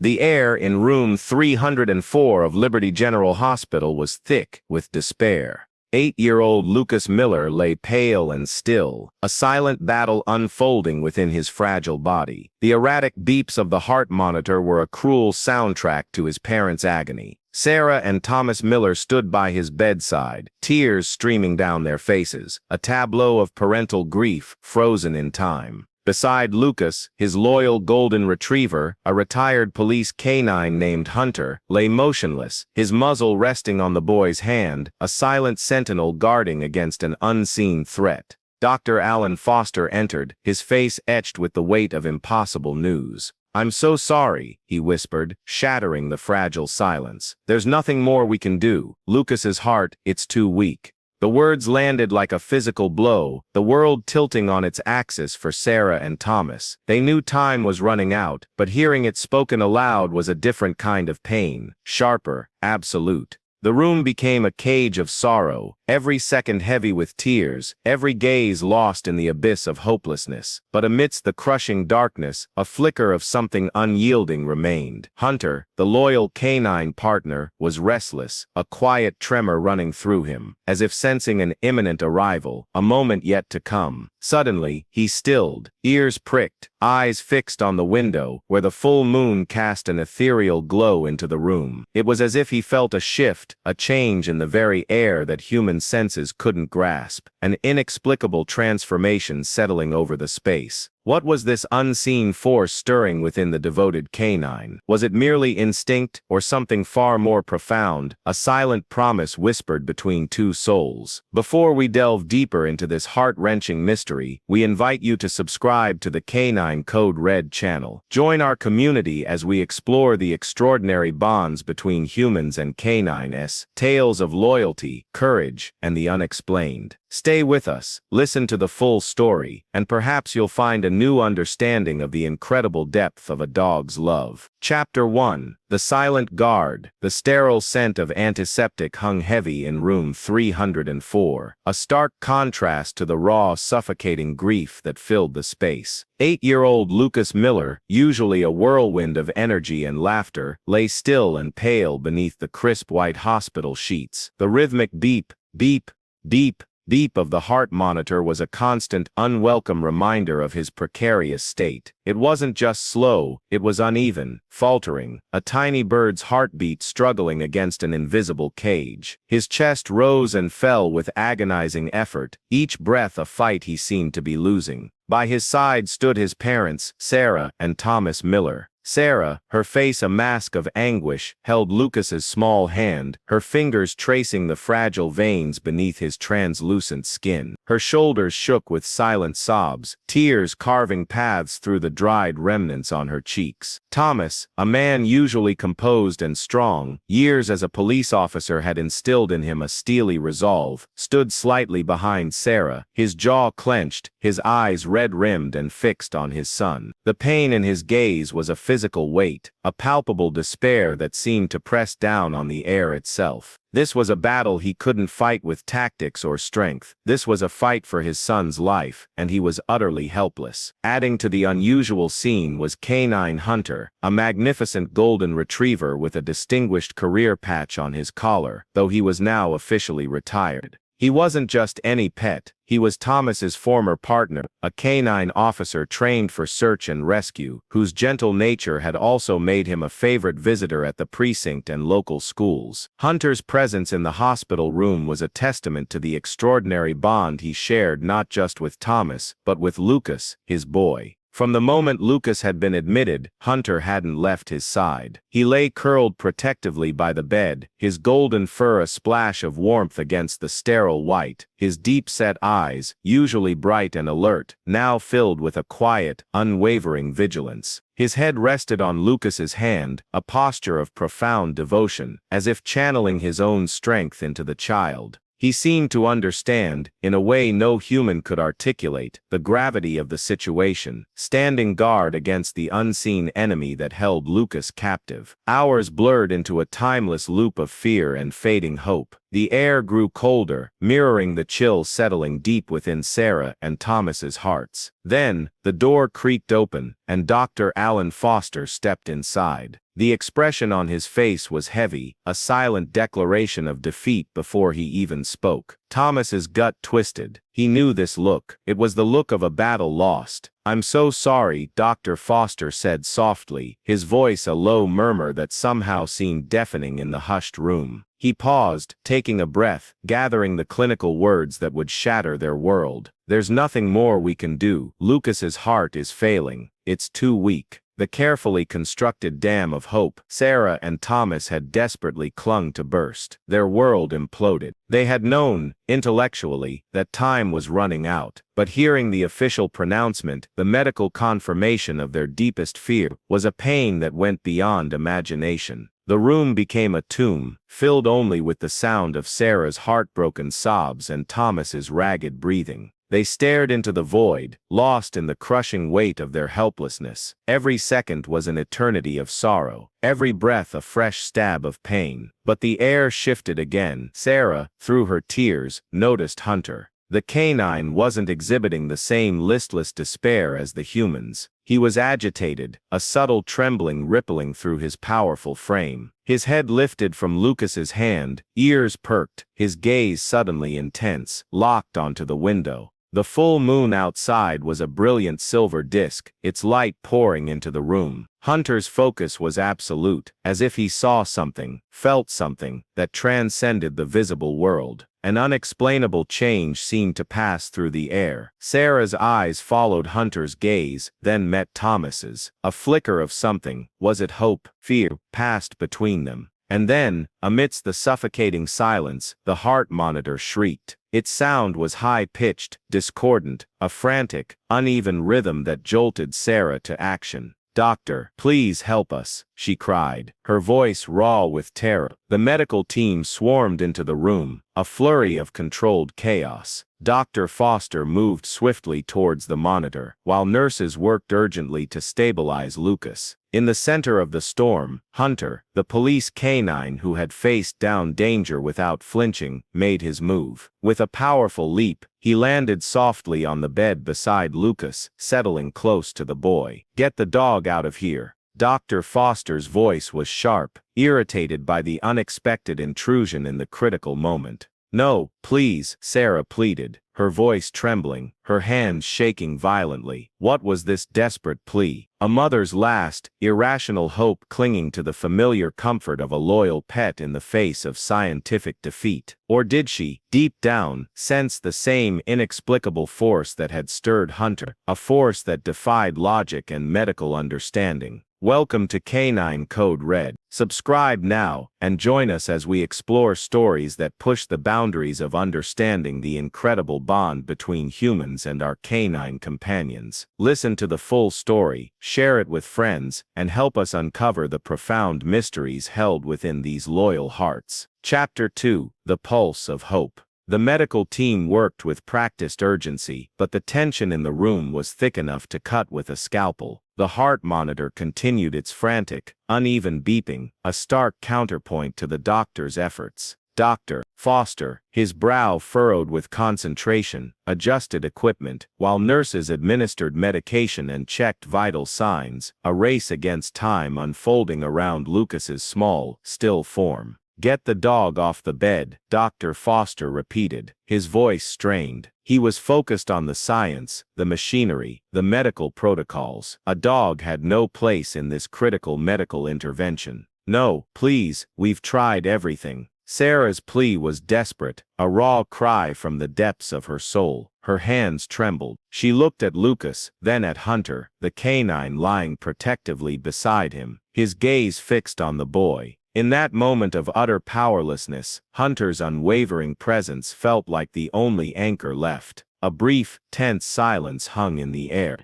The air in room 304 of Liberty General Hospital was thick with despair. 8-year-old Lucas Miller lay pale and still, a silent battle unfolding within his fragile body. The erratic beeps of the heart monitor were a cruel soundtrack to his parents' agony. Sarah and Thomas Miller stood by his bedside, tears streaming down their faces, a tableau of parental grief frozen in time. Beside Lucas, his loyal golden retriever, a retired police canine named Hunter, lay motionless, his muzzle resting on the boy's hand, a silent sentinel guarding against an unseen threat. Dr. Alan Foster entered, his face etched with the weight of impossible news. "I'm so sorry," he whispered, shattering the fragile silence. "There's nothing more we can do. Lucas's heart, it's too weak." The words landed like a physical blow, the world tilting on its axis for Sarah and Thomas. They knew time was running out, but hearing it spoken aloud was a different kind of pain, sharper, absolute. The room became a cage of sorrow, every second heavy with tears, every gaze lost in the abyss of hopelessness. But amidst the crushing darkness, a flicker of something unyielding remained. Hunter, the loyal canine partner, was restless, a quiet tremor running through him, as if sensing an imminent arrival, a moment yet to come. Suddenly, he stilled, ears pricked, eyes fixed on the window, where the full moon cast an ethereal glow into the room. It was as if he felt a shift, a change in the very air that human senses couldn't grasp, an inexplicable transformation settling over the space. What was this unseen force stirring within the devoted canine? Was it merely instinct, or something far more profound, a silent promise whispered between two souls? Before we delve deeper into this heart-wrenching mystery, we invite you to subscribe to the Canine Code Red channel. Join our community as we explore the extraordinary bonds between humans and canines, tales of loyalty, courage, and the unexplained. Stay with us, listen to the full story, and perhaps you'll find a new understanding of the incredible depth of a dog's love. Chapter 1. The Silent Guard. The sterile scent of antiseptic hung heavy in room 304, a stark contrast to the raw, suffocating grief that filled the space. 8-year-old Lucas Miller, usually a whirlwind of energy and laughter, lay still and pale beneath the crisp white hospital sheets. The rhythmic beep, beep, beep, beep of the heart monitor was a constant, unwelcome reminder of his precarious state. It wasn't just slow, it was uneven, faltering, a tiny bird's heartbeat struggling against an invisible cage. His chest rose and fell with agonizing effort, each breath a fight he seemed to be losing. By his side stood his parents, Sarah and Thomas Miller. Sarah, her face a mask of anguish, held Lucas's small hand, her fingers tracing the fragile veins beneath his translucent skin. Her shoulders shook with silent sobs, tears carving paths through the dried remnants on her cheeks. Thomas, a man usually composed and strong, years as a police officer had instilled in him a steely resolve, stood slightly behind Sarah, his jaw clenched, his eyes red-rimmed and fixed on his son. The pain in his gaze was a physical weight, a palpable despair that seemed to press down on the air itself. This was a battle he couldn't fight with tactics or strength. This was a fight for his son's life, and he was utterly helpless. Adding to the unusual scene was Canine Hunter, a magnificent golden retriever with a distinguished career patch on his collar, though he was now officially retired. He wasn't just any pet, he was Thomas's former partner, a canine officer trained for search and rescue, whose gentle nature had also made him a favorite visitor at the precinct and local schools. Hunter's presence in the hospital room was a testament to the extraordinary bond he shared not just with Thomas, but with Lucas, his boy. From the moment Lucas had been admitted, Hunter hadn't left his side. He lay curled protectively by the bed, his golden fur a splash of warmth against the sterile white, his deep-set eyes, usually bright and alert, now filled with a quiet, unwavering vigilance. His head rested on Lucas's hand, a posture of profound devotion, as if channeling his own strength into the child. He seemed to understand, in a way no human could articulate, the gravity of the situation, standing guard against the unseen enemy that held Lucas captive. Hours blurred into a timeless loop of fear and fading hope. The air grew colder, mirroring the chill settling deep within Sarah and Thomas's hearts. Then, the door creaked open, and Dr. Alan Foster stepped inside. The expression on his face was heavy, a silent declaration of defeat before he even spoke. Thomas's gut twisted. He knew this look. It was the look of a battle lost. "I'm so sorry," Dr. Foster said softly, his voice a low murmur that somehow seemed deafening in the hushed room. He paused, taking a breath, gathering the clinical words that would shatter their world. "There's nothing more we can do. Lucas's heart is failing. It's too weak." The carefully constructed dam of hope Sarah and Thomas had desperately clung to burst. Their world imploded. They had known, intellectually, that time was running out, but hearing the official pronouncement, the medical confirmation of their deepest fear, was a pain that went beyond imagination. The room became a tomb, filled only with the sound of Sarah's heartbroken sobs and Thomas's ragged breathing. They stared into the void, lost in the crushing weight of their helplessness. Every second was an eternity of sorrow, every breath a fresh stab of pain. But the air shifted again. Sarah, through her tears, noticed Hunter. The canine wasn't exhibiting the same listless despair as the humans. He was agitated, a subtle trembling rippling through his powerful frame. His head lifted from Lucas's hand, ears perked, his gaze suddenly intense, locked onto the window. The full moon outside was a brilliant silver disk, its light pouring into the room. Hunter's focus was absolute, as if he saw something, felt something, that transcended the visible world. An unexplainable change seemed to pass through the air. Sarah's eyes followed Hunter's gaze, then met Thomas's. A flicker of something, was it hope, fear, passed between them. And then, amidst the suffocating silence, the heart monitor shrieked. Its sound was high-pitched, discordant, a frantic, uneven rhythm that jolted Sarah to action. "Doctor, please help us," she cried, her voice raw with terror. The medical team swarmed into the room, a flurry of controlled chaos. Dr. Foster moved swiftly towards the monitor, while nurses worked urgently to stabilize Lucas. In the center of the storm, Hunter, the police canine who had faced down danger without flinching, made his move. With a powerful leap, he landed softly on the bed beside Lucas, settling close to the boy. "Get the dog out of here." Dr. Foster's voice was sharp, irritated by the unexpected intrusion in the critical moment. "No, please," Sarah pleaded, her voice trembling, her hands shaking violently. What was this desperate plea? A mother's last, irrational hope clinging to the familiar comfort of a loyal pet in the face of scientific defeat? Or did she, deep down, sense the same inexplicable force that had stirred Hunter, a force that defied logic and medical understanding? Welcome to Canine Code Red. Subscribe now, and join us as we explore stories that push the boundaries of understanding the incredible bond between humans and our canine companions. Listen to the full story, share it with friends, and help us uncover the profound mysteries held within these loyal hearts. Chapter 2: The Pulse of Hope. The medical team worked with practiced urgency, but the tension in the room was thick enough to cut with a scalpel. The heart monitor continued its frantic, uneven beeping, a stark counterpoint to the doctor's efforts. Dr. Foster, his brow furrowed with concentration, adjusted equipment, while nurses administered medication and checked vital signs, a race against time unfolding around Lucas's small, still form. "Get the dog off the bed," Dr. Foster repeated, his voice strained. He was focused on the science, the machinery, the medical protocols. A dog had no place in this critical medical intervention. "No, please, we've tried everything." Sarah's plea was desperate, a raw cry from the depths of her soul. Her hands trembled. She looked at Lucas, then at Hunter, the canine lying protectively beside him, his gaze fixed on the boy. In that moment of utter powerlessness, Hunter's unwavering presence felt like the only anchor left. A brief, tense silence hung in the air.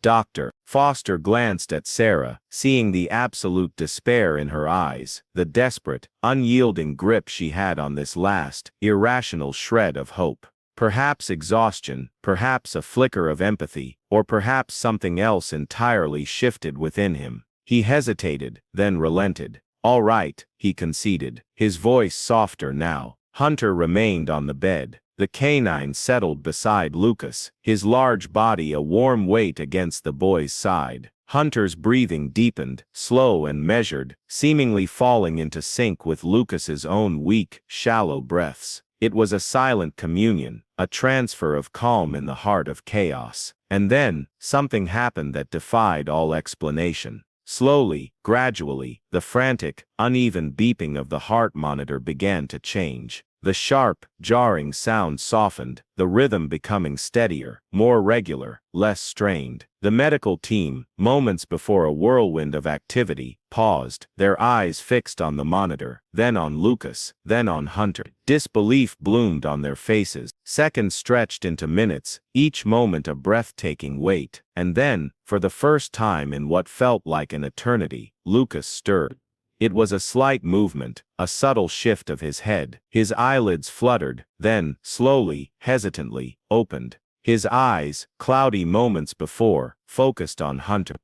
Dr. Foster glanced at Sarah, seeing the absolute despair in her eyes, the desperate, unyielding grip she had on this last, irrational shred of hope. Perhaps exhaustion, perhaps a flicker of empathy, or perhaps something else entirely shifted within him. He hesitated, then relented. "All right," he conceded, his voice softer now. Hunter remained on the bed. The canine settled beside Lucas, his large body a warm weight against the boy's side. Hunter's breathing deepened, slow and measured, seemingly falling into sync with Lucas's own weak, shallow breaths. It was a silent communion, a transfer of calm in the heart of chaos. And then, something happened that defied all explanation. Slowly, gradually, the frantic, uneven beeping of the heart monitor began to change. The sharp, jarring sound softened, the rhythm becoming steadier, more regular, less strained. The medical team, moments before a whirlwind of activity, paused, their eyes fixed on the monitor, then on Lucas, then on Hunter. Disbelief bloomed on their faces. Seconds stretched into minutes, each moment a breathtaking wait. And then, for the first time in what felt like an eternity, Lucas stirred. It was a slight movement, a subtle shift of his head. His eyelids fluttered, then, slowly, hesitantly, opened. His eyes, cloudy moments before, focused on Hunter.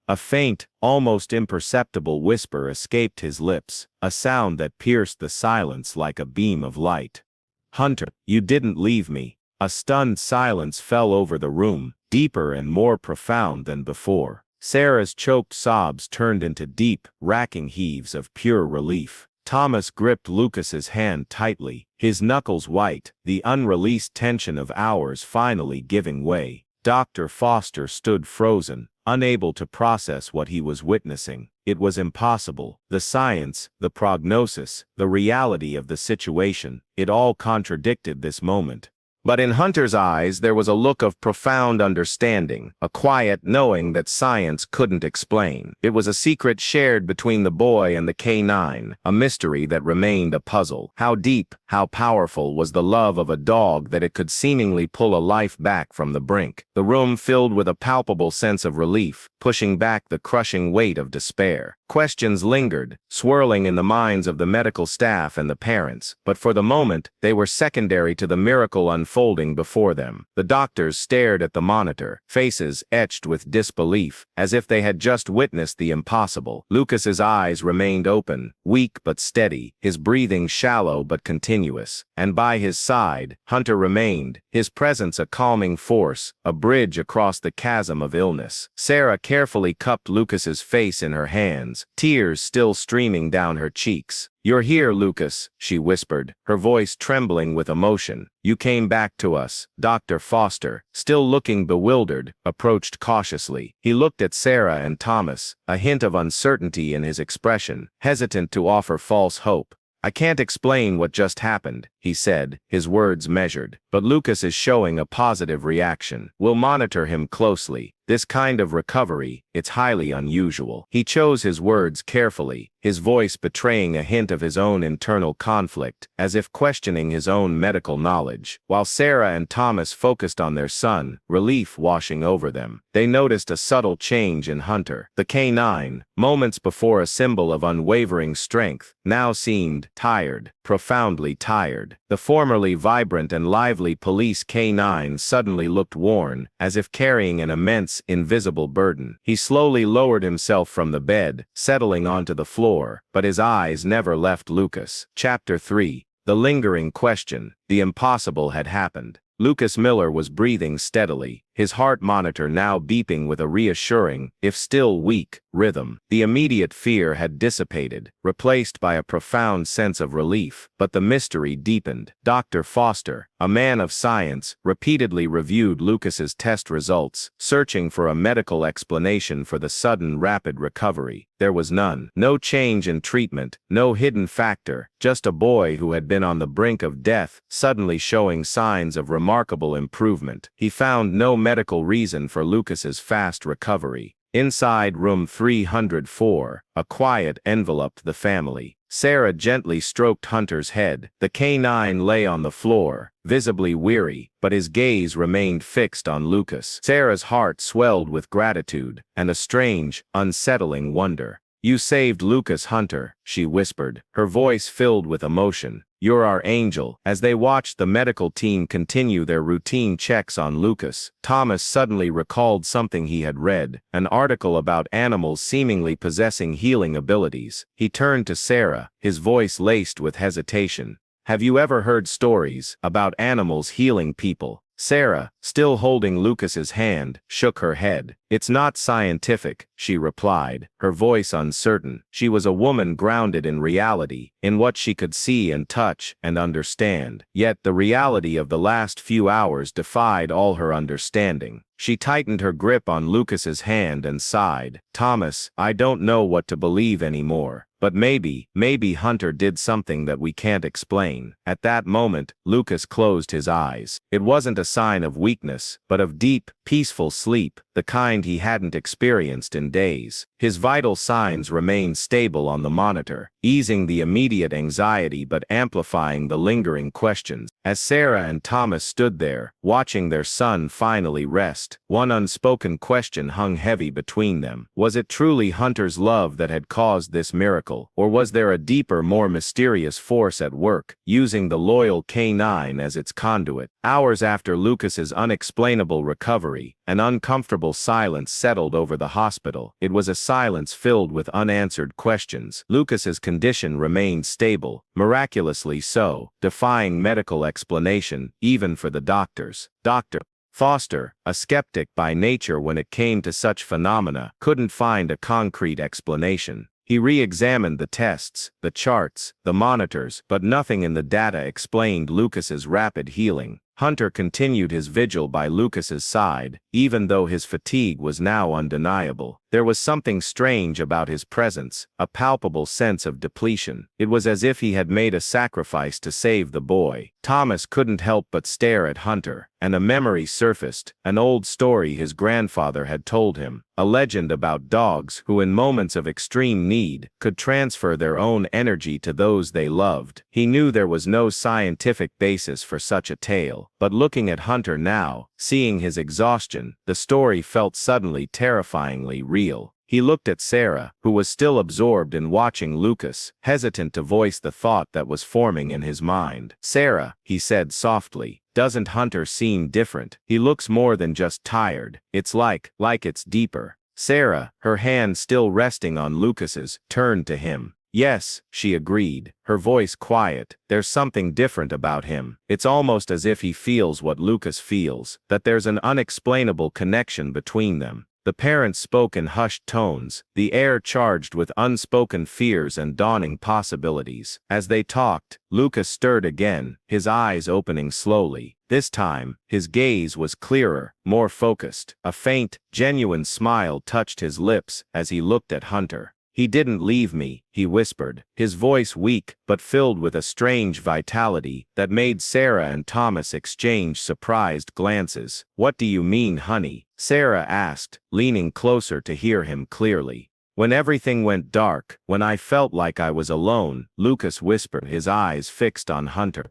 A faint, almost imperceptible whisper escaped his lips, a sound that pierced the silence like a beam of light. "Hunter, you didn't leave me." A stunned silence fell over the room, deeper and more profound than before. Sarah's choked sobs turned into deep, racking heaves of pure relief. Thomas gripped Lucas's hand tightly, his knuckles white, the unreleased tension of hours finally giving way. Dr. Foster stood frozen, unable to process what he was witnessing. It was impossible. The science, the prognosis, the reality of the situation, it all contradicted this moment. But in Hunter's eyes there was a look of profound understanding, a quiet knowing that science couldn't explain. It was a secret shared between the boy and the K9, a mystery that remained a puzzle. How deep, how powerful was the love of a dog that it could seemingly pull a life back from the brink? The room filled with a palpable sense of relief, pushing back the crushing weight of despair. Questions lingered, swirling in the minds of the medical staff and the parents, but for the moment, they were secondary to the miracle unfolding before them. The doctors stared at the monitor, faces etched with disbelief, as if they had just witnessed the impossible. Lucas's eyes remained open, weak but steady, his breathing shallow but continuous, and by his side, Hunter remained, his presence a calming force, a bridge across the chasm of illness. Sarah carefully cupped Lucas's face in her hands, tears still streaming down her cheeks. "You're here, Lucas," she whispered, her voice trembling with emotion. "You came back to us." Dr. Foster, still looking bewildered, approached cautiously. He looked at Sarah and Thomas, a hint of uncertainty in his expression, hesitant to offer false hope. "I can't explain what just happened," he said, his words measured, "but Lucas is showing a positive reaction. We'll monitor him closely. This kind of recovery, it's highly unusual." He chose his words carefully, his voice betraying a hint of his own internal conflict, as if questioning his own medical knowledge. While Sarah and Thomas focused on their son, relief washing over them, they noticed a subtle change in Hunter. The K9, moments before a symbol of unwavering strength, now seemed tired, profoundly tired. The formerly vibrant and lively police K9 suddenly looked worn, as if carrying an immense, invisible burden. He slowly lowered himself from the bed, settling onto the floor, but his eyes never left Lucas. Chapter 3. The lingering question. The impossible had happened. Lucas Miller was breathing steadily, his heart monitor now beeping with a reassuring, if still weak, rhythm. The immediate fear had dissipated, replaced by a profound sense of relief, but the mystery deepened. Dr. Foster, a man of science, repeatedly reviewed Lucas's test results, searching for a medical explanation for the sudden rapid recovery. There was none. No change in treatment, no hidden factor, just a boy who had been on the brink of death, suddenly showing signs of remarkable improvement. He found no medical reason for Lucas's fast recovery. Inside room 304, a quiet enveloped the family. Sarah gently stroked Hunter's head. The K9 lay on the floor, visibly weary, but his gaze remained fixed on Lucas. Sarah's heart swelled with gratitude and a strange, unsettling wonder. "You saved Lucas, Hunter," she whispered, her voice filled with emotion. "You're our angel." As they watched the medical team continue their routine checks on Lucas, Thomas suddenly recalled something he had read, an article about animals seemingly possessing healing abilities. He turned to Sarah, his voice laced with hesitation. "Have you ever heard stories about animals healing people?" Sarah, still holding Lucas's hand, shook her head. "It's not scientific," she replied, her voice uncertain. She was a woman grounded in reality, in what she could see and touch and understand. Yet the reality of the last few hours defied all her understanding. She tightened her grip on Lucas's hand and sighed. "Thomas, I don't know what to believe anymore. But maybe Hunter did something that we can't explain." At that moment, Lucas closed his eyes. It wasn't a sign of weakness, but of deep, peaceful sleep, the kind he hadn't experienced in days. His vital signs remained stable on the monitor, easing the immediate anxiety but amplifying the lingering questions. As Sarah and Thomas stood there, watching their son finally rest, one unspoken question hung heavy between them. Was it truly Hunter's love that had caused this miracle, or was there a deeper, more mysterious force at work, using the loyal K9 as its conduit? Hours after Lucas's unexplainable recovery, an uncomfortable silence settled over the hospital. It was a silence filled with unanswered questions. Lucas's condition remained stable, miraculously so, defying medical explanation, even for the doctors. Dr. Foster, a skeptic by nature when it came to such phenomena, couldn't find a concrete explanation. He re-examined the tests, the charts, the monitors, but nothing in the data explained Lucas's rapid healing. Hunter continued his vigil by Lucas's side, even though his fatigue was now undeniable. There was something strange about his presence, a palpable sense of depletion. It was as if he had made a sacrifice to save the boy. Thomas couldn't help but stare at Hunter, and a memory surfaced, an old story his grandfather had told him, a legend about dogs who in moments of extreme need could transfer their own energy to those they loved. He knew there was no scientific basis for such a tale, but looking at Hunter now, seeing his exhaustion, the story felt suddenly terrifyingly real. He looked at Sarah, who was still absorbed in watching Lucas, hesitant to voice the thought that was forming in his mind. "Sarah," he said softly, "doesn't Hunter seem different? He looks more than just tired. It's like it's deeper." Sarah, her hand still resting on Lucas's, turned to him. "Yes," she agreed, her voice quiet. "There's something different about him. It's almost as if he feels what Lucas feels, that there's an unexplainable connection between them." The parents spoke in hushed tones, the air charged with unspoken fears and dawning possibilities. As they talked, Lucas stirred again, his eyes opening slowly. This time, his gaze was clearer, more focused. A faint, genuine smile touched his lips as he looked at Hunter. "He didn't leave me," he whispered, his voice weak but filled with a strange vitality that made Sarah and Thomas exchange surprised glances. "What do you mean, honey?" Sarah asked, leaning closer to hear him clearly. "When everything went dark, when I felt like I was alone," Lucas whispered, his eyes fixed on Hunter.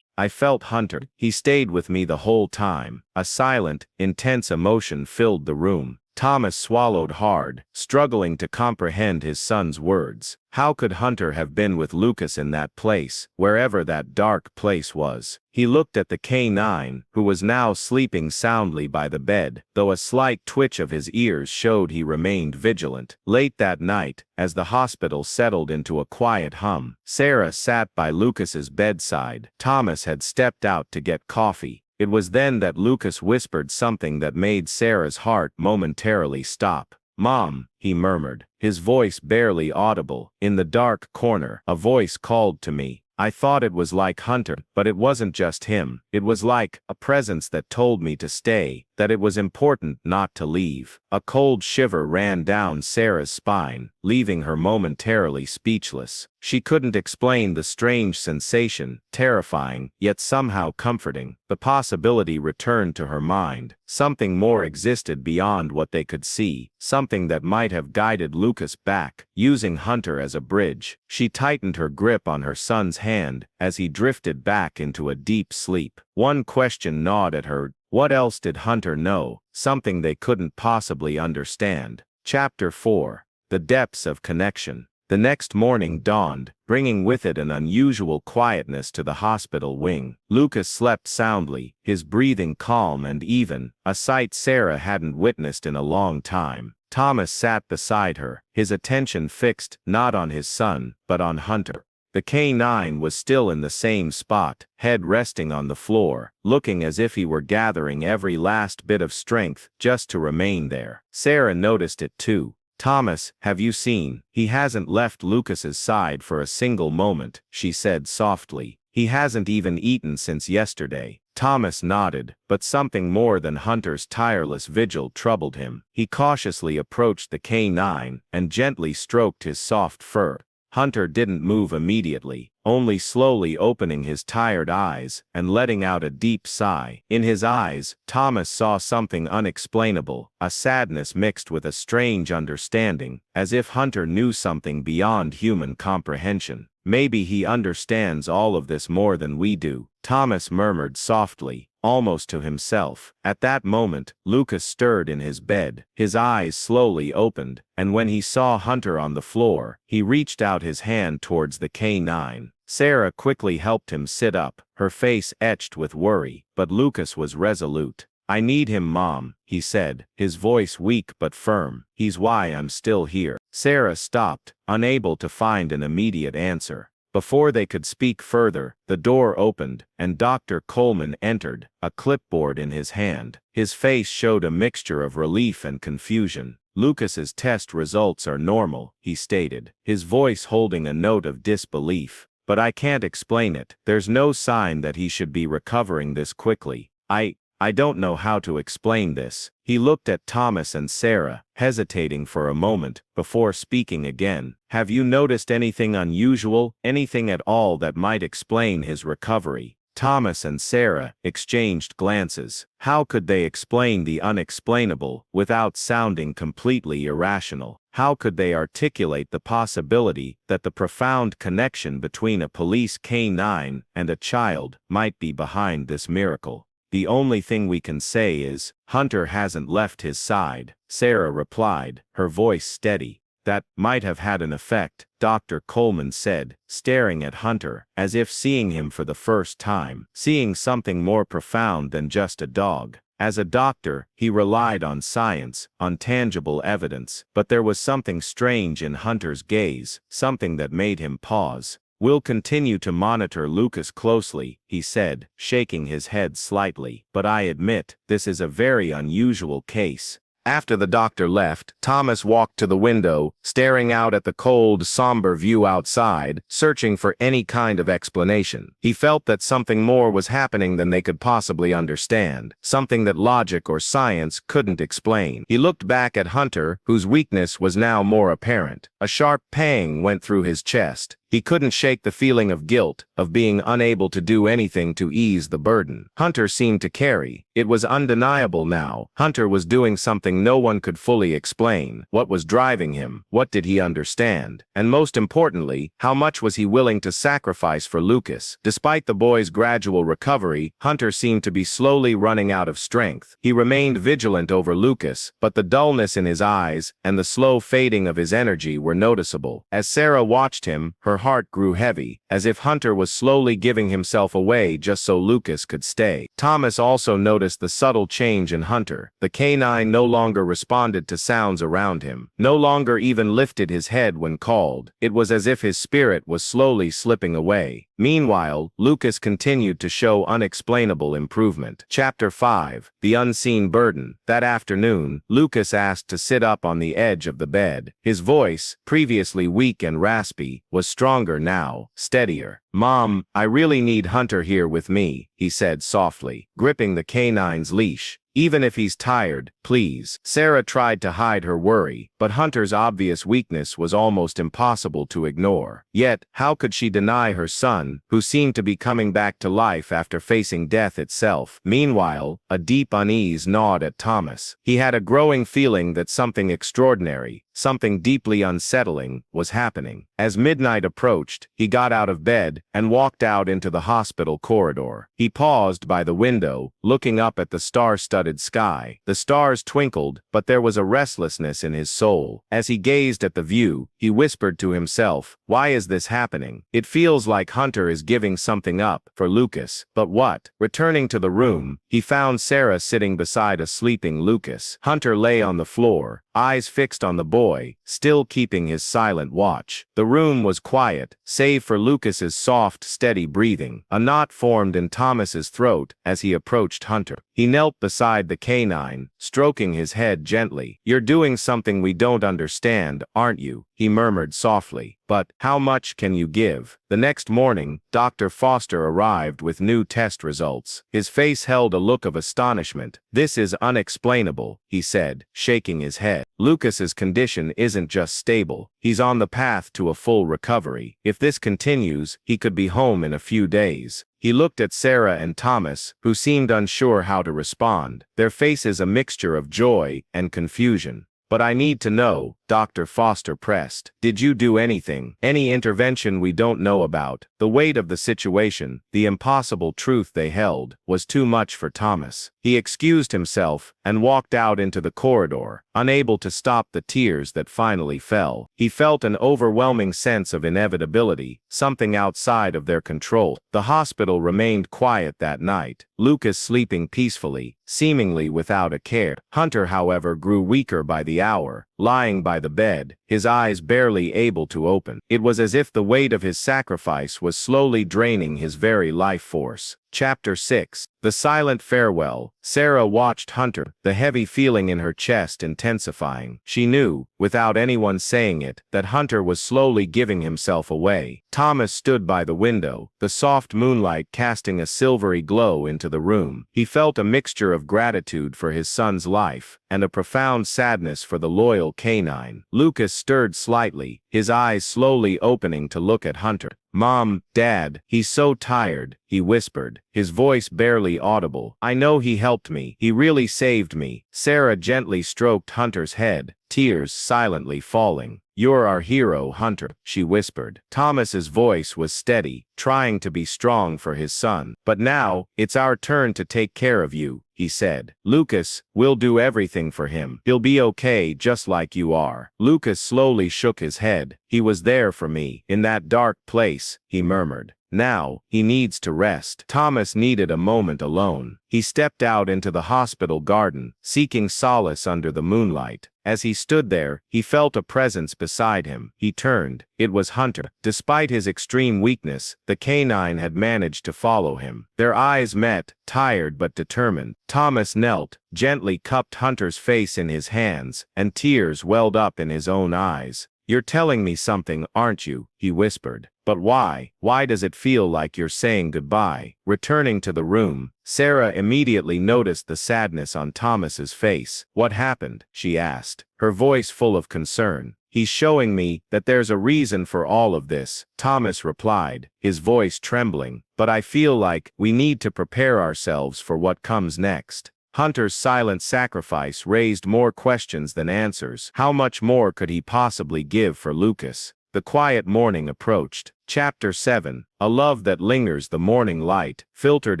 "I felt Hunter. He stayed with me the whole time." A silent, intense emotion filled the room. Thomas swallowed hard, struggling to comprehend his son's words. How could Hunter have been with Lucas in that place, wherever that dark place was? He looked at the K9, who was now sleeping soundly by the bed, though a slight twitch of his ears showed he remained vigilant. Late that night, as the hospital settled into a quiet hum, Sarah sat by Lucas's bedside. Thomas had stepped out to get coffee. It was then that Lucas whispered something that made Sarah's heart momentarily stop. "Mom," he murmured, his voice barely audible. In the dark corner, a voice called to me. I thought it was like Hunter, but it wasn't just him. It was like a presence that told me to stay, that it was important not to leave. A cold shiver ran down Sarah's spine, leaving her momentarily speechless. She couldn't explain the strange sensation, terrifying, yet somehow comforting. The possibility returned to her mind. Something more existed beyond what they could see, something that might have guided Lucas back, using Hunter as a bridge. She tightened her grip on her son's hand as he drifted back into a deep sleep. One question gnawed at her. What else did Hunter know? Something they couldn't possibly understand. Chapter 4. The Depths of Connection. The next morning dawned, bringing with it an unusual quietness to the hospital wing. Lucas slept soundly, his breathing calm and even, a sight Sarah hadn't witnessed in a long time. Thomas sat beside her, his attention fixed not on his son, but on Hunter. The K9 was still in the same spot, head resting on the floor, looking as if he were gathering every last bit of strength just to remain there. Sarah noticed it too. "Thomas, have you seen? He hasn't left Lucas's side for a single moment," she said softly. "He hasn't even eaten since yesterday." Thomas nodded, but something more than Hunter's tireless vigil troubled him. He cautiously approached the K9 and gently stroked his soft fur. Hunter didn't move immediately, only slowly opening his tired eyes and letting out a deep sigh. In his eyes, Thomas saw something unexplainable, a sadness mixed with a strange understanding, as if Hunter knew something beyond human comprehension. "Maybe he understands all of this more than we do," Thomas murmured softly, almost to himself. At that moment, Lucas stirred in his bed. His eyes slowly opened, and when he saw Hunter on the floor, he reached out his hand towards the K9. Sarah quickly helped him sit up, her face etched with worry, but Lucas was resolute. "I need him, Mom," he said, his voice weak but firm. "He's why I'm still here." Sarah stopped, unable to find an immediate answer. Before they could speak further, the door opened, and Dr. Coleman entered, a clipboard in his hand. His face showed a mixture of relief and confusion. "Lucas's test results are normal," he stated, his voice holding a note of disbelief. "But I can't explain it. There's no sign that he should be recovering this quickly. I don't know how to explain this." He looked at Thomas and Sarah, hesitating for a moment, before speaking again. "Have you noticed anything unusual, anything at all that might explain his recovery?" Thomas and Sarah exchanged glances. How could they explain the unexplainable without sounding completely irrational? How could they articulate the possibility that the profound connection between a police K9 and a child might be behind this miracle? "The only thing we can say is, Hunter hasn't left his side," Sarah replied, her voice steady. "That might have had an effect," Dr. Coleman said, staring at Hunter, as if seeing him for the first time, seeing something more profound than just a dog. As a doctor, he relied on science, on tangible evidence, but there was something strange in Hunter's gaze, something that made him pause. "We'll continue to monitor Lucas closely," he said, shaking his head slightly. "But I admit, this is a very unusual case." After the doctor left, Thomas walked to the window, staring out at the cold, somber view outside, searching for any kind of explanation. He felt that something more was happening than they could possibly understand, something that logic or science couldn't explain. He looked back at Hunter, whose weakness was now more apparent. A sharp pang went through his chest. He couldn't shake the feeling of guilt, of being unable to do anything to ease the burden Hunter seemed to carry. It was undeniable now. Hunter was doing something no one could fully explain. What was driving him? What did he understand? And most importantly, how much was he willing to sacrifice for Lucas? Despite the boy's gradual recovery, Hunter seemed to be slowly running out of strength. He remained vigilant over Lucas, but the dullness in his eyes and the slow fading of his energy were noticeable. As Sarah watched him, her heart grew heavy, as if Hunter was slowly giving himself away just so Lucas could stay. Thomas also noticed the subtle change in Hunter. The K9 no longer responded to sounds around him, no longer even lifted his head when called. It was as if his spirit was slowly slipping away. Meanwhile, Lucas continued to show unexplainable improvement. Chapter 5. The Unseen Burden. That afternoon, Lucas asked to sit up on the edge of the bed. His voice, previously weak and raspy, was stronger now, steadier. "Mom, I really need Hunter here with me," he said softly, gripping the K9's leash. "Even if he's tired, please." Sarah tried to hide her worry, but Hunter's obvious weakness was almost impossible to ignore. Yet, how could she deny her son, who seemed to be coming back to life after facing death itself? Meanwhile, a deep unease gnawed at Thomas. He had a growing feeling that something extraordinary, something deeply unsettling, was happening. As midnight approached, he got out of bed and walked out into the hospital corridor. He paused by the window, looking up at the star-studded sky. The stars twinkled, but there was a restlessness in his soul. As he gazed at the view, he whispered to himself, "Why is this happening? It feels like Hunter is giving something up for Lucas. But what?" Returning to the room, he found Sarah sitting beside a sleeping Lucas. Hunter lay on the floor, eyes fixed on the boy, still keeping his silent watch. The room was quiet, save for Lucas's soft, steady breathing. A knot formed in Thomas's throat as he approached Hunter. He knelt beside the canine, stroking his head gently. "You're doing something we don't understand, aren't you?" he murmured softly. "But how much can you give?" The next morning, Dr. Foster arrived with new test results. His face held a look of astonishment. "This is unexplainable," he said, shaking his head. "Lucas's condition isn't just stable. He's on the path to a full recovery. If this continues, he could be home in a few days." He looked at Sarah and Thomas, who seemed unsure how to respond, their faces a mixture of joy and confusion. "But I need to know," Dr. Foster pressed. "Did you do anything? Any intervention we don't know about?" The weight of the situation, the impossible truth they held, was too much for Thomas. He excused himself and walked out into the corridor, unable to stop the tears that finally fell. He felt an overwhelming sense of inevitability, something outside of their control. The hospital remained quiet that night, Lucas sleeping peacefully, seemingly without a care. Hunter, however, grew weaker by the hour, lying by the bed, his eyes barely able to open. It was as if the weight of his sacrifice was slowly draining his very life force. Chapter 6. The Silent Farewell. Sarah watched Hunter, the heavy feeling in her chest intensifying. She knew, without anyone saying it, that Hunter was slowly giving himself away. Thomas stood by the window, the soft moonlight casting a silvery glow into the room. He felt a mixture of gratitude for his son's life, and a profound sadness for the loyal canine. Lucas stirred slightly, his eyes slowly opening to look at Hunter. "Mom, Dad, he's so tired," he whispered, his voice barely audible. "I know he helped me. He really saved me." Sarah gently stroked Hunter's head, tears silently falling. "You're our hero, Hunter," she whispered. Thomas's voice was steady, trying to be strong for his son. "But now, it's our turn to take care of you," he said. "Lucas, we'll do everything for him. He'll be okay just like you are." Lucas slowly shook his head. "He was there for me, in that dark place," he murmured. "Now, he needs to rest." Thomas needed a moment alone. He stepped out into the hospital garden, seeking solace under the moonlight. As he stood there, he felt a presence beside him. He turned. It was Hunter. Despite his extreme weakness, the canine had managed to follow him. Their eyes met, tired but determined. Thomas knelt, gently cupped Hunter's face in his hands, and tears welled up in his own eyes. "You're telling me something, aren't you?" he whispered. "But why? Why does it feel like you're saying goodbye?" Returning to the room, Sarah immediately noticed the sadness on Thomas's face. "What happened?" she asked, her voice full of concern. "He's showing me that there's a reason for all of this," Thomas replied, his voice trembling. "But I feel like we need to prepare ourselves for what comes next." Hunter's silent sacrifice raised more questions than answers. How much more could he possibly give for Lucas? The quiet morning approached. Chapter 7. A love that lingers. The morning light filtered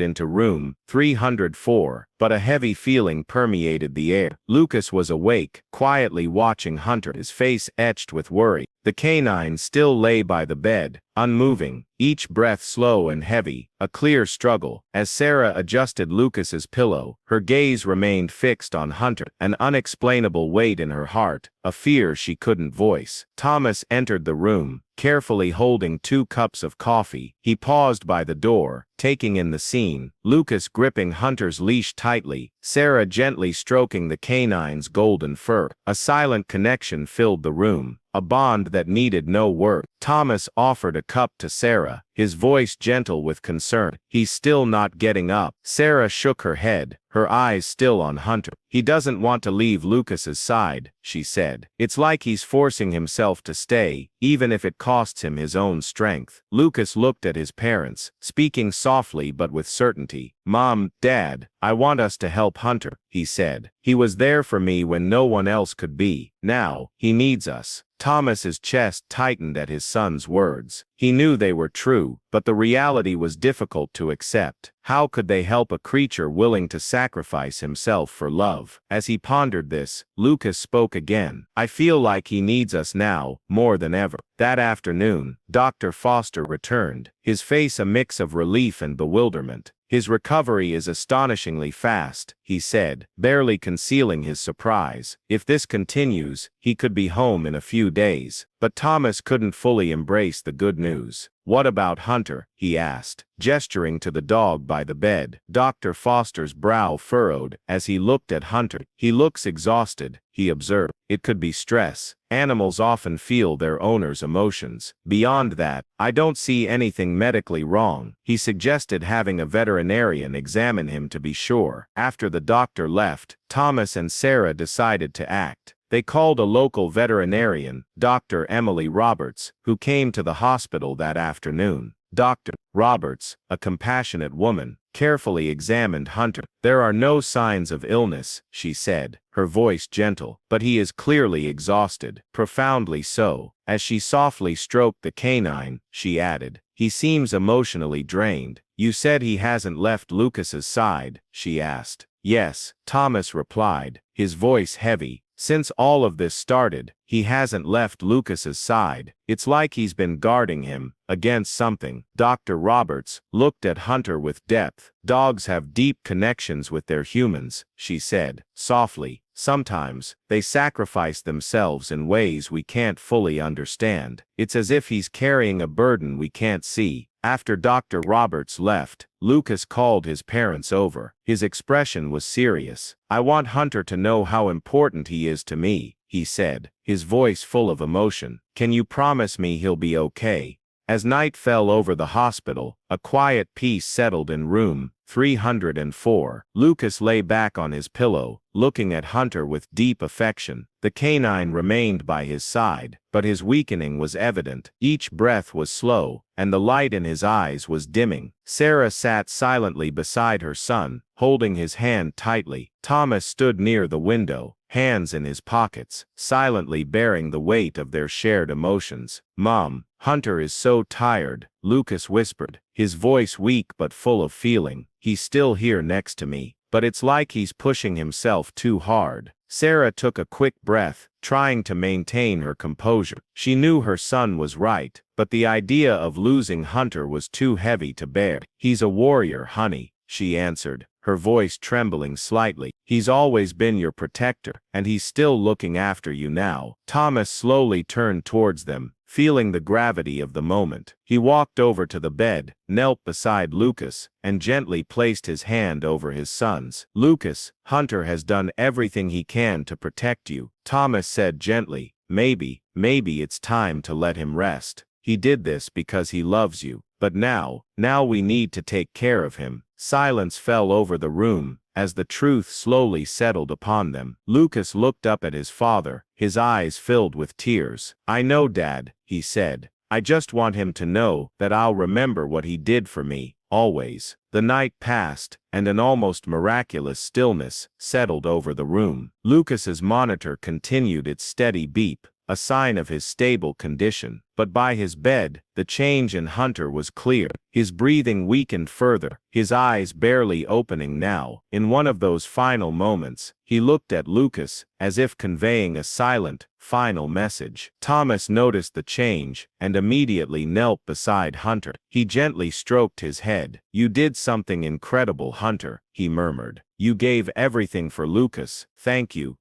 into room 304, but a heavy feeling permeated the air. Lucas was awake, quietly watching Hunter, his face etched with worry. The canine still lay by the bed, unmoving, each breath slow and heavy, a clear struggle. As Sarah adjusted Lucas's pillow, her gaze remained fixed on Hunter, an unexplainable weight in her heart, a fear she couldn't voice. Thomas entered the room, carefully holding 2 cups of coffee. He paused by the door, taking in the scene, Lucas gripping Hunter's leash tightly, Sarah gently stroking the canine's golden fur. A silent connection filled the room, a bond that needed no word. Thomas offered a cup to Sarah, his voice gentle with concern. "He's still not getting up." Sarah shook her head, her eyes still on Hunter. "He doesn't want to leave Lucas's side," she said. "It's like he's forcing himself to stay, even if it costs him his own strength." Lucas looked at his parents, speaking softly but with certainty. "Mom, Dad, I want us to help Hunter," he said. "He was there for me when no one else could be. Now, he needs us." Thomas's chest tightened at his son's words. He knew they were true, but the reality was difficult to accept. How could they help a creature willing to sacrifice himself for love? As he pondered this, Lucas spoke again. I feel like he needs us now, more than ever. That afternoon, Dr. Foster returned, his face a mix of relief and bewilderment. His recovery is astonishingly fast, he said, barely concealing his surprise. If this continues, he could be home in a few days. But Thomas couldn't fully embrace the good news. What about Hunter? He asked, gesturing to the dog by the bed. Dr. Foster's brow furrowed as he looked at Hunter. He looks exhausted, he observed. It could be stress. Animals often feel their owner's emotions. Beyond that, I don't see anything medically wrong. He suggested having a veterinarian examine him to be sure. After the doctor left, Thomas and Sarah decided to act. They called a local veterinarian, Dr. Emily Roberts, who came to the hospital that afternoon. Dr. Roberts, a compassionate woman, carefully examined Hunter. There are no signs of illness, she said, her voice gentle, but he is clearly exhausted, profoundly so. As she softly stroked the canine, she added, he seems emotionally drained. You said he hasn't left Lucas's side, she asked. Yes, Thomas replied, his voice heavy. Since all of this started, he hasn't left Lucas's side. It's like he's been guarding him against something. Dr. Roberts looked at Hunter with depth. Dogs have deep connections with their humans, she said, softly. Sometimes, they sacrifice themselves in ways we can't fully understand. It's as if he's carrying a burden we can't see. After Dr. Roberts left, Lucas called his parents over. His expression was serious. I want Hunter to know how important he is to me, he said, his voice full of emotion. Can you promise me he'll be okay? As night fell over the hospital, a quiet peace settled in room 304. Lucas lay back on his pillow, looking at Hunter with deep affection. The canine remained by his side, but his weakening was evident. Each breath was slow, and the light in his eyes was dimming. Sarah sat silently beside her son, holding his hand tightly. Thomas stood near the window, hands in his pockets, silently bearing the weight of their shared emotions. Mom, Hunter is so tired, Lucas whispered, his voice weak but full of feeling. He's still here next to me, but it's like he's pushing himself too hard. Sarah took a quick breath, trying to maintain her composure. She knew her son was right, but the idea of losing Hunter was too heavy to bear. He's a warrior, honey, she answered, her voice trembling slightly. He's always been your protector, and he's still looking after you now. Thomas slowly turned towards them, feeling the gravity of the moment. He walked over to the bed, knelt beside Lucas, and gently placed his hand over his son's. Lucas, Hunter has done everything he can to protect you, Thomas said gently. Maybe it's time to let him rest. He did this because he loves you, but now we need to take care of him. Silence fell over the room, as the truth slowly settled upon them. Lucas looked up at his father, his eyes filled with tears. I know, Dad, he said. I just want him to know that I'll remember what he did for me, always. The night passed, and an almost miraculous stillness settled over the room. Lucas's monitor continued its steady beep, a sign of his stable condition. But by his bed, the change in Hunter was clear. His breathing weakened further, his eyes barely opening now. In one of those final moments, he looked at Lucas, as if conveying a silent, final message. Thomas noticed the change, and immediately knelt beside Hunter. He gently stroked his head. You did something incredible, Hunter, he murmured. You gave everything for Lucas. Thank you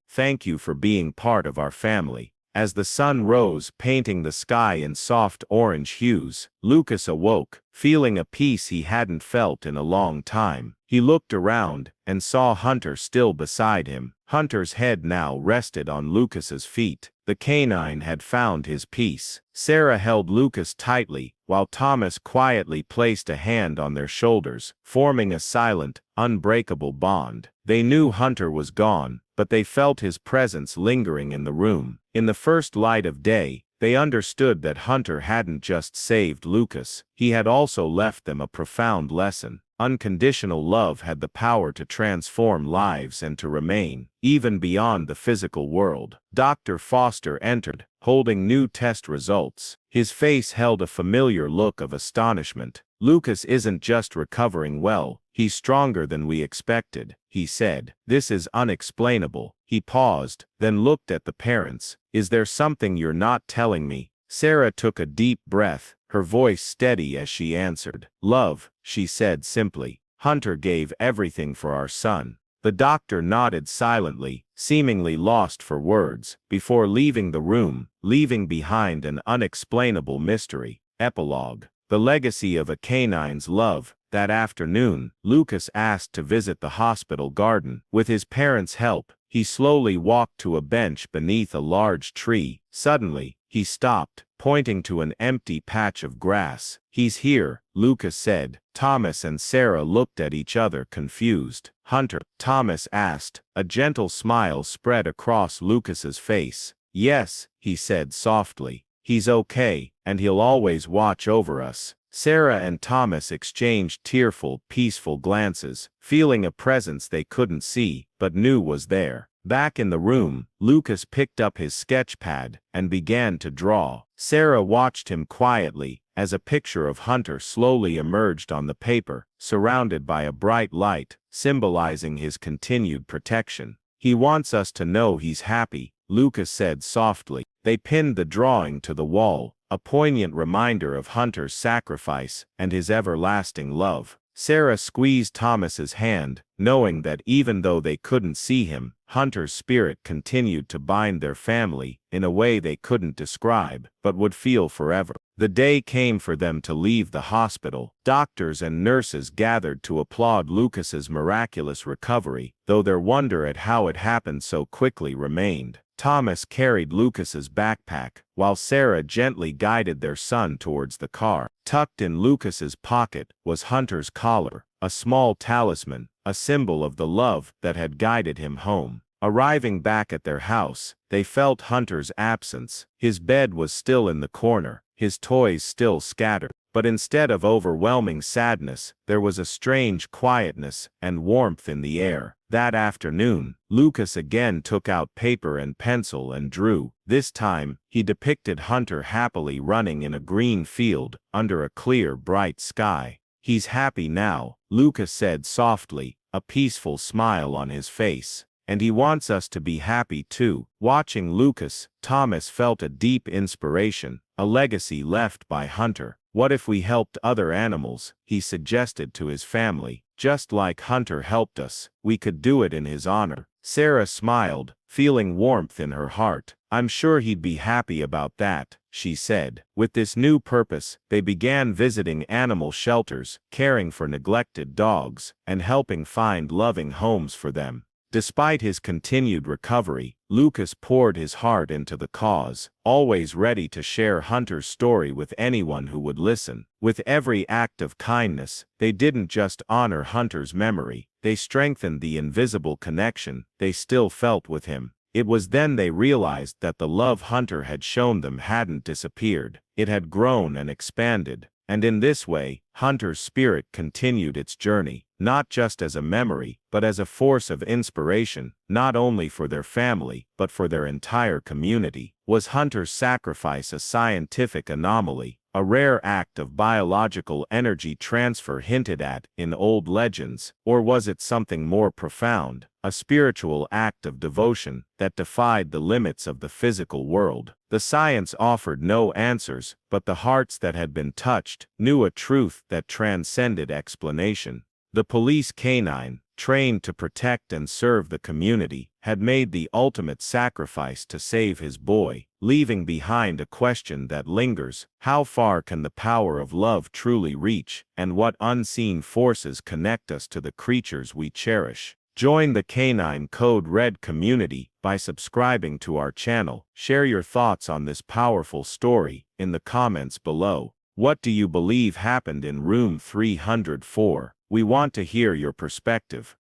for being part of our family. As the sun rose, painting the sky in soft orange hues, Lucas awoke, feeling a peace he hadn't felt in a long time. He looked around, and saw Hunter still beside him. Hunter's head now rested on Lucas's feet. The canine had found his peace. Sarah held Lucas tightly, while Thomas quietly placed a hand on their shoulders, forming a silent, unbreakable bond. They knew Hunter was gone, but they felt his presence lingering in the room. In the first light of day, they understood that Hunter hadn't just saved Lucas, he had also left them a profound lesson. Unconditional love had the power to transform lives and to remain, even beyond the physical world. Dr. Foster entered, holding new test results. His face held a familiar look of astonishment. Lucas isn't just recovering well, he's stronger than we expected, he said. This is unexplainable. He paused, then looked at the parents. Is there something you're not telling me? Sarah took a deep breath, her voice steady as she answered. Love, she said simply. Hunter gave everything for our son. The doctor nodded silently, seemingly lost for words, before leaving the room, leaving behind an unexplainable mystery. Epilogue. The legacy of a canine's love. That afternoon, Lucas asked to visit the hospital garden. With his parents' help, he slowly walked to a bench beneath a large tree. Suddenly, he stopped, pointing to an empty patch of grass. He's here, Lucas said. Thomas and Sarah looked at each other confused. Hunter? Thomas asked. A gentle smile spread across Lucas's face. Yes, he said softly. He's okay, and he'll always watch over us. Sarah and Thomas exchanged tearful, peaceful glances, feeling a presence they couldn't see, but knew was there. Back in the room, Lucas picked up his sketch pad and began to draw. Sarah watched him quietly, as a picture of Hunter slowly emerged on the paper, surrounded by a bright light, symbolizing his continued protection. He wants us to know he's happy, Lucas said softly. They pinned the drawing to the wall, a poignant reminder of Hunter's sacrifice and his everlasting love. Sarah squeezed Thomas's hand, knowing that even though they couldn't see him, Hunter's spirit continued to bind their family in a way they couldn't describe, but would feel forever. The day came for them to leave the hospital. Doctors and nurses gathered to applaud Lucas's miraculous recovery, though their wonder at how it happened so quickly remained. Thomas carried Lucas's backpack, while Sarah gently guided their son towards the car. Tucked in Lucas's pocket was Hunter's collar, a small talisman, a symbol of the love that had guided him home. Arriving back at their house, they felt Hunter's absence. His bed was still in the corner, his toys still scattered. But instead of overwhelming sadness, there was a strange quietness and warmth in the air. That afternoon, Lucas again took out paper and pencil and drew. This time, he depicted Hunter happily running in a green field, under a clear, bright sky. He's happy now, Lucas said softly, a peaceful smile on his face. And he wants us to be happy too. Watching Lucas, Thomas felt a deep inspiration, a legacy left by Hunter. What if we helped other animals, he suggested to his family. Just like Hunter helped us, we could do it in his honor. Sarah smiled, feeling warmth in her heart. I'm sure he'd be happy about that, she said. With this new purpose, they began visiting animal shelters, caring for neglected dogs, and helping find loving homes for them. Despite his continued recovery, Lucas poured his heart into the cause, always ready to share Hunter's story with anyone who would listen. With every act of kindness, they didn't just honor Hunter's memory, they strengthened the invisible connection they still felt with him. It was then they realized that the love Hunter had shown them hadn't disappeared, it had grown and expanded. And in this way, Hunter's spirit continued its journey, not just as a memory, but as a force of inspiration, not only for their family, but for their entire community. Was Hunter's sacrifice a scientific anomaly, a rare act of biological energy transfer hinted at in old legends, or was it something more profound, a spiritual act of devotion that defied the limits of the physical world? The science offered no answers, but the hearts that had been touched knew a truth that transcended explanation. The police canine, trained to protect and serve the community, had made the ultimate sacrifice to save his boy, leaving behind a question that lingers: how far can the power of love truly reach, and what unseen forces connect us to the creatures we cherish? Join the Canine Code Red community by subscribing to our channel. Share your thoughts on this powerful story in the comments below. What do you believe happened in room 304? We want to hear your perspective.